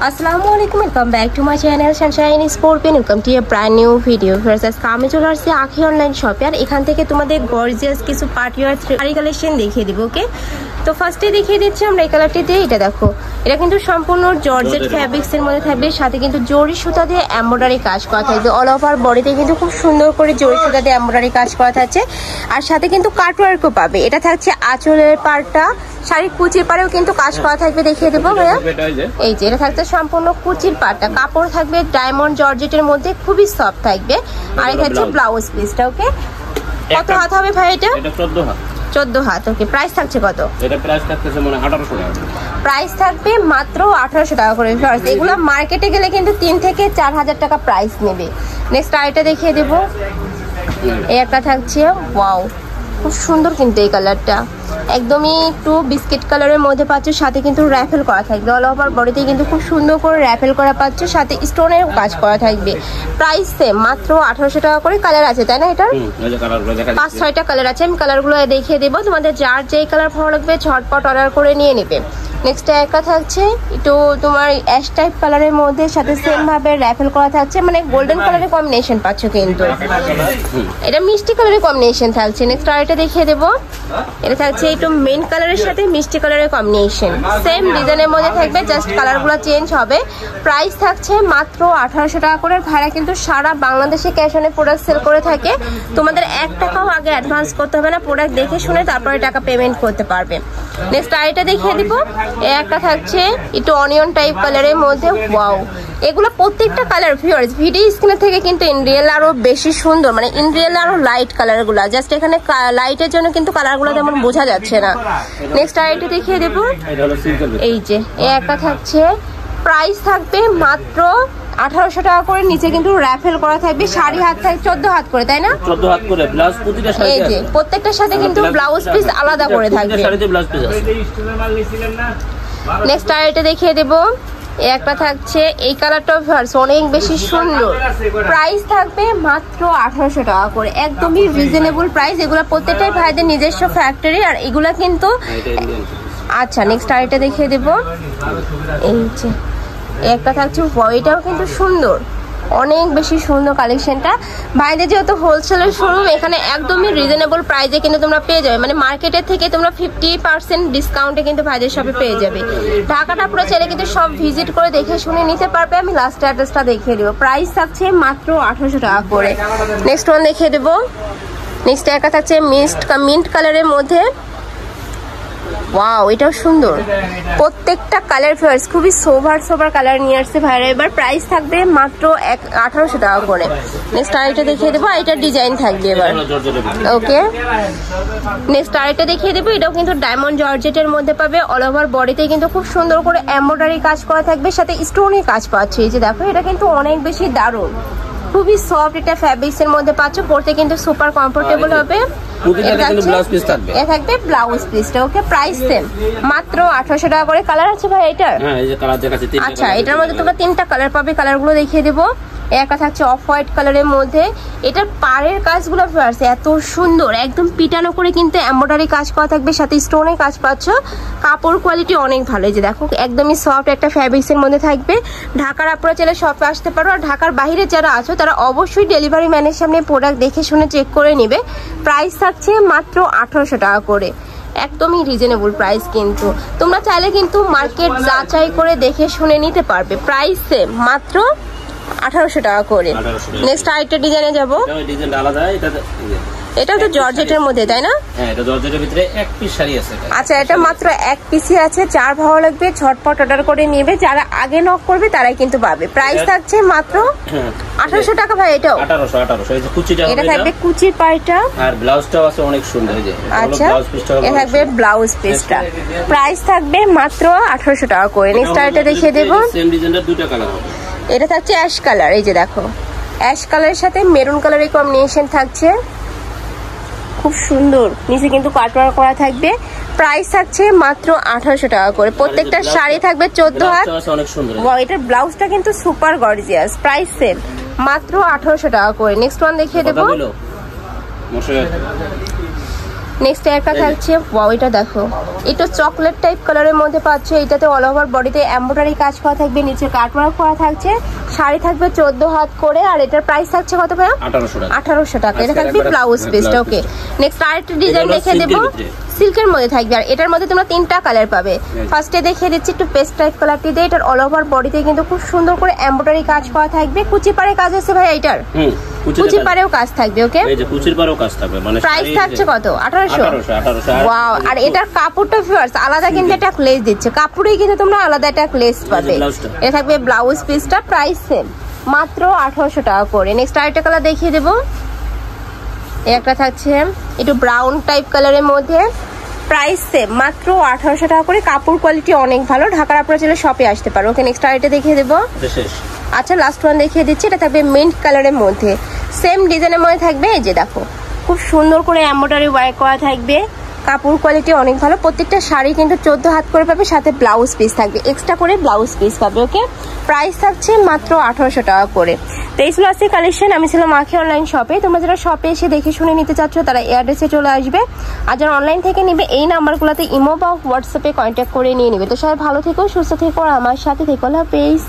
আসসালামু আলাইকুম, welcome back to my channel sunshine Sportpin. Welcome to a brand new video. আজকে আমি চলে আসছি আখি অনলাইন শপে, আর এখান থেকে তোমাদের গর্জিয়াস কিছু পার্টিওয়ার শাড়ি কালেকশন দেখিয়ে দিব। ওকে, তো ফার্স্টে দেখিয়ে দিচ্ছি আমরা এই কালারটি দিয়ে। এটা দেখো, এটা কিন্তু সম্পূর্ণ জর্জেট ফ্যাব্রিক্স এর মধ্যে থাকবে, সাথে কিন্তু জরি সুতা দিয়ে এমব্রয়ডারি কাজ করা থাকবে। অল ওভার বডিতে কিন্তু খুব সুন্দর করে জরি সুতা দিয়ে এমব্রয়ডারি কাজ করা থাকছে, আর সাথে কিন্তু কাটওয়ার্কও পাবে। এটা থাকছে আঁচলের পাড়টা, শাড়ির কুচির পাড়েও কিন্তু কাজ করা থাকবে, দেখিয়ে দেবো ভাইয়া। এই যে এটা থাকছে সম্পূর্ণ কুচির পাড়টা, কাপড় থাকবে ডায়মন্ড জর্জেটের মধ্যে, খুবই সফট থাকবে। আর এটা হচ্ছে ব্লাউজ পিসটা। ওকে, কত হাত হবে ভাই এটা? 14 হাত। ওকে, প্রাইস থাকছে কত? এটা প্রাইস থাকছে মানে 1800 টাকা। প্রাইস থাকবে মাত্র 1800 টাকা করে। এগুলো মার্কেটে গেলে কিন্তু 3 থেকে 4000 টাকা প্রাইস নেবে। নেক্সট আইটা দেখিয়ে দেব। এই একটা থাকছে, ওয়াও খুব সুন্দর কিন্তু এই কালারটা, একদমই একটু বিস্কিট কালারের মধ্যে পাচ্ছ, সাথে কিন্তু র্যাফেল করা থাকবে। অল ওভার বডিতে কিন্তু খুব সুন্দর করে র্যাফেল করা পাচ্ছ, সাথে স্টোনের কাজ করা থাকবে। প্রাইস সেম, মাত্র 1800 টাকা করে। কালার আছে তাই না? এটার 5-6টা কালার আছে, আমি কালারগুলো দেখিয়ে দেবো। তোমাদের যার যেই কালার ভালো লাগবে ঝটপট অর্ডার করে নিয়ে নেবে। নেক্সট একটা থাকছে একটু তোমার অ্যাশ টাইপ কালারের মধ্যে, সাথে সেম ভাবে র্যাফেল করা থাকছে, মানে গোল্ডেন কালারের কম্বিনেশন পাচ্ছ কিন্তু, এটা মিষ্টি কালারের কম্বিনেশন থাকছে। নেক্সট আরেকটা দেখিয়ে দেবো। এটা থাকছে একটু মেন কালারের সাথে মিষ্টি কালারের কম্বিনেশন, সেম ডিজাইনের মধ্যে থাকবে, জাস্ট কালারগুলো চেঞ্জ হবে। প্রাইস থাকছে মাত্র 1800 টাকা করে। ভাড়া কিন্তু সারা বাংলাদেশে ক্যাশ অনে প্রোডাক্ট সেল করে থাকে, তোমাদের 1 টাকাও আগে অ্যাডভান্স করতে হবে না, প্রোডাক্ট দেখে শুনে তারপরে টাকা পেমেন্ট করতে পারবে। নেক্সট আরেকটা দেখিয়ে দিব। একটা থাকছে একটু অনিয়ন টাইপ কালারের মধ্যে, ওয়াও এগুলো প্রত্যেকটা কালার ভিউয়ার্স ভিডিও স্ক্রিনের থেকে কিন্তু ইন রিয়েল আরো বেশি সুন্দর, মানে ইন রিয়েল আরো লাইট কালার গুলা, জাস্ট এখানে লাইটের জন্য কিন্তু কালার গুলো তেমন বোঝা যাচ্ছে না। নেক্সট আরেকটা দেখিয়ে দেবো। এই যে একটা থাকছে, প্রাইস থাকবে মাত্র 1800 টাকা করে। নিচে কিন্তু র্যাফেল করা থাকবে, শাড়ি হাত থাকবে 14 হাত করে, তাই না? 14 হাত করে ব্লাউজ প্রতিটা শাড়িতে। এই যে প্রত্যেকটার সাথে কিন্তু ব্লাউজ পিস আলাদা করে থাকবে। শাড়িতে ব্লাউজ পিস আছে। নেক্সট আরেকটা দেখিয়ে দেব। একটা থাকছে এই কালারটা অনেক বেশি সুন্দর, প্রাইস থাকবে মাত্র 1800 টাকা করে, একদমই রিজনেবল প্রাইস। এগুলো প্রত্যেকটাই ভাইদের নিজস্ব ফ্যাক্টরি, আর এগুলা কিন্তু আচ্ছা। নেক্সট আরেকটা দেখিয়ে দেব। এই যে একটা থাকছে, এটাও কিন্তু সুন্দর, অনেক বেশি সুন্দর কালেকশনটা। ভাইদের যেহেতু হোলসেলের শোরুম, এখানে একদমই রিজনেবল প্রাইসে কিন্তু তোমরা পেয়ে যাবে, মানে মার্কেটের থেকে তোমরা 50% ডিসকাউন্টে কিন্তু ভাইদের শপে পেয়ে যাবে। ঢাকাটা পুরো চাইলে কিন্তু সব ভিজিট করে দেখে শুনে নিতে পারবে। আমি লাস্ট অ্যাড্রেসটা দেখিয়ে দেবো। প্রাইস থাকছে মাত্র 1800 টাকা করে। নেক্সট ওয়ান দেখিয়ে দেবো। নেক্সট একটা থাকছে মিন্ট কালারের মধ্যে, ওয়াও এটাও সুন্দর, প্রত্যেকটা কালার ফিয়ার্স খুবই সোভার কালার নিয়ে আসছে ভাইরা এবার। প্রাইস থাকবে মাত্র 1800 টাকা করে। নেক্সট আরেকটা দেখিয়ে দেবো, এটার ডিজাইন থাকবে এবার। ওকে, নেক্সট আরেকটা দেখিয়ে দেবো। এটাও কিন্তু ডায়মন্ড জর্জেটের মধ্যে পাবে, অল ওভার বডিতে কিন্তু খুব সুন্দর করে এমব্রয়ডারি কাজ করা থাকবে, সাথে স্টোনের কাজ পাচ্ছে। এই যে দেখো, এটা কিন্তু অনেক বেশি দারুণ, খুবই সফট, এটা ফ্যাব্রিক্স এর মধ্যে পাচ্ছ, পরতে কিন্তু সুপার কমফোর্টেবল হবে। থাকবে ব্লাউজ পিসটা। ওকে, প্রাইস সেম, মাত্র 1800 টাকা করে। কালার আছে ভাই এটার? আচ্ছা, এটার মধ্যে তোমরা 3টা কালার পাবে, কালারগুলো দেখিয়ে দেবো। একটা থাকছে অফ হোয়াইট কালারের মধ্যে, এটার পাড়ের কাজগুলো আছে এত সুন্দর, একদম পিটানো করে কিন্তু এমব্রয়ডারি কাজ করা থাকবে, সাথে স্টোনের কাজ পাচ্ছ। কাপড় কোয়ালিটি অনেক ভালো। এই যে দেখো, একদমই সফট একটা ফ্যাব্রিক্স এর মধ্যে থাকবে। ঢাকার আপনারা চাইলে শপে আসতে পারো, আর ঢাকার বাইরে যারা আছো তারা অবশ্যই ডেলিভারি ম্যানের সামনে প্রোডাক্ট দেখে শুনে চেক করে নেবে। প্রাইস থাকছে মাত্র 1800 টাকা করে, একদমই রিজনেবল প্রাইস। কিন্তু তোমরা চাইলে কিন্তু মার্কেট যাচাই করে দেখে শুনে নিতে পারবে। প্রাইস সেম, মাত্র 1800 টাকা করে। নেক্সট আরেকটা ডিজাইনে যাবো। এটা তো জর্জেটের মধ্যে, তাই না? হ্যাঁ, এটা জর্জেটের ভিতরে এক পিস শাড়ি আছে। আচ্ছা, এটা মাত্র এক পিসই আছে, যার ভালো লাগবে ঝটপট অর্ডার করে নেবে, যারা আগে নক করবে তারাই কিন্তু পাবে। প্রাইস থাকছে মাত্র 1800 টাকা ভাই। এটাও 1800 এই যে কুচিটা, এটা থাকবে কুচির পাড়টা, আর ব্লাউজটাও আছে অনেক সুন্দর। এই যে আচ্ছা, এটা থাকবে ব্লাউজ পিসটা। প্রাইস থাকবে মাত্র 1800 টাকা করে। নেক্সট আইটা দেখিয়ে দেব। সেম ডিজাইনের 2টা কালার হবে। এটা থাকছে অ্যাশ কালার। এই যে দেখো, অ্যাশ কালারের সাথে মেরুন কালারের কম্বিনেশন থাকছে, খুব সুন্দর। নিচে কিন্তু কাটওয়ার্ক করা থাকবে। প্রাইস থাকছে মাত্র 1800 টাকা করে। প্রত্যেকটা শাড়ি থাকবে 14 হাত। এটার ব্লাউজটা কিন্তু সুপার গর্জিয়াস। প্রাইস সেম, মাত্র 1800 টাকা করে। নেক্সট ওয়ান দেখিয়ে দেবো। নেক্সট একটা থাকছে, ওয়াও এটা দেখো, এটা চকলেট টাইপ কালারের মধ্যে পাচ্ছ। এটাতে অল ওভার বডিতে এমব্রয়ডারি কাজ করা থাকবে, নিচে কাটওয়ার্ক করা থাকছে, শাড়ি থাকবে 14 হাত করে। আর এটার প্রাইস থাকছে কত ভাইয়া? 1800 টাকা। এটা থাকবে ব্লাউজ পিসটা। ওকে, নেক্সট আরেকটা ডিজাইন দেখে দেবো, সিল্কের মধ্যে থাকবে। আর এটার মধ্যে তোমরা 3টা কালার পাবে। ফার্স্টে দেখিয়ে দিচ্ছি একটু পেস্ট টাইপ কালারটি দিয়ে। এটার অল ওভার বডিতে কিন্তু খুব সুন্দর করে এমব্রয়ডারি কাজ করা থাকবে। কুচি পাড়ে কাজ আছে ভাই এটার? কুচি পাড়েও কাজ থাকবে। ওকে, এই যে কুচির পাড়েও কাজ থাকবে। মানে প্রাইস থাকছে কত? 1800। ওয়াও, আর এটার কাপড়টা ভিউয়ার্স আলাদা কিন্তু একটা গ্লেজ দিচ্ছে, কাপড়েই কিন্তু তোমরা আলাদা একটা গ্লেজ পাবে। এটা থাকবে ব্লাউজ পিসটা, প্রাইস সেম, মাত্র 1800 টাকা করে। নেক্সট আরেকটা কালার দেখিয়ে দেবো, একটা থাকছে একটু ব্রাউন টাইপ কালারের মধ্যে, প্রাইস সেম, মাত্র 1800 টাকা করে। কাপড় কোয়ালিটি অনেক ভালো, ঢাকার আপনারা চলে শপে আসতে পারো। ওকে, নেক্সট আরেকটা দেখিয়ে দেবো। আচ্ছা, লাস্ট ওয়ান দেখিয়ে দিচ্ছি। এটা থাকবে মিন্ট কালারের মধ্যে, সেম ডিজাইনের মধ্যে থাকবে। এই যে দেখো, খুব সুন্দর করে এমব্রয়ডারি ওয়ার্ক করা থাকবে, কাপড় কোয়ালিটি অনেক ভালো। প্রত্যেকটা শাড়ি কিন্তু 14 হাত করে পাবে, সাথে ব্লাউজ পিস থাকবে, এক্সট্রা করে ব্লাউজ পিস পাবে। ওকে, প্রাইস থাকছে মাত্র 1800 টাকা করে। তো এই ছিল আজকে কালেকশন। আমি ছিলাম আখি অনলাইন শপে। তোমরা যারা শপে এসে দেখে শুনে নিতে চাচ্ছ তারা এই অ্যাড্রেসে চলে আসবে। আর যারা অনলাইন থেকে নিবে এই নাম্বারগুলোতে ইমো বা হোয়াটসঅ্যাপে কন্ট্যাক্ট করে নিয়ে নিবে। তো সবাই ভালো থেকো, সুস্থ থেকো, আর আমার সাথে থেকো। আল্লাহ হাফেজ।